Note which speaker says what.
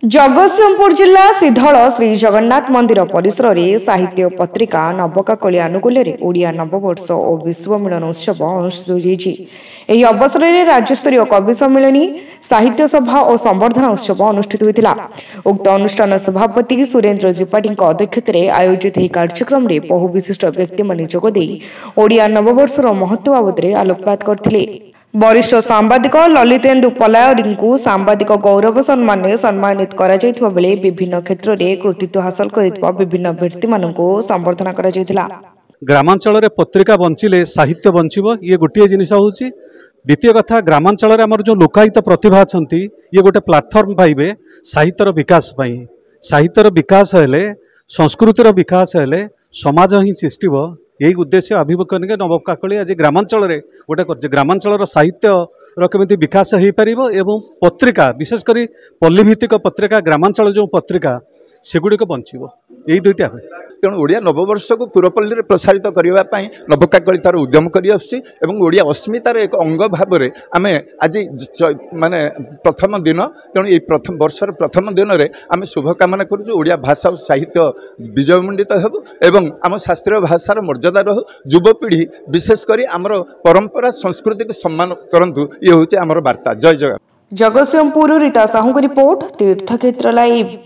Speaker 1: जगतसिंहपुर जिला सिधल श्री जगन्नाथ मंदिर परिसर में साहित्य पत्रिका नवकाकली आनुकूल्य ओडिया नववर्ष और विश्व मिलन उत्सव अनुष्ठित होती। अवसर में राज्यस्तरीय कवि सम्मेलनी साहित्य सभा और संवर्धना उत्सव अनुष्ठित होता। उक्त अनुष्ठान सभापति सुरेन्द्र त्रिपाठी अध्यक्षत आयोजित कार्यक्रम में बहु विशिष्ट व्यक्ति मैंने जोगदे ओडिया नववर्षर महत्व बाबद आलोकपात करते। वरिष्ठ सांबादिक ललितेन्दु पलायरी को सांबादिक गौरव सम्मान सम्मानित करा बेले विभिन्न क्षेत्र में कृतित्व हासिल कर विभिन्न व्यक्ति संबर्धना करा।
Speaker 2: ग्रामांचल पत्रिका बंचिले साहित्य बंचब ये गोटे जिनिस हूँ। द्वितीय कथा ग्रामांचल आमर जो लोकायत प्रतिभा अच्छा ये गोटे प्लाटफर्म पाइबे साहित्यर विकास पाई। साहित्यर विकास हेले संस्कृतिर विकास हेले समाज ही सृष्टि यही उद्देश्य अभिमुखन के नवकाकली आज ग्रामांचल गोटे ग्रामांचल साहित्य केमी विकास हो पार एवं पत्रिका विशेषकर पल्लीभित्तिक पत्रिका ग्रामांचल जो पत्रिका सेगुड़िक बंचब यही दुईटा हुए।
Speaker 3: तेणु ओडिया नववर्ष को पूरपल्ली प्रसारित करने नवकाकली तार उद्यम करिया अस्मितार एक अंग भाव में आम आज माने प्रथम दिन तेणु ये प्रथम वर्षर प्रथम दिन में आम शुभकामना करूँ ओडिया भाषा और साहित्य विजयमंडित हो एवं आम शास्त्रीय भाषार मर्यादा रहू। युवपीढ़ी विशेषकर आमर परंपरा संस्कृति को सम्मान करंतु ये हूँ आमर वार्ता। जय जगन्नाथ।
Speaker 1: जगतसिंहपुर रीता साहू रिपोर्ट तीर्थक्षेत्र लाइव।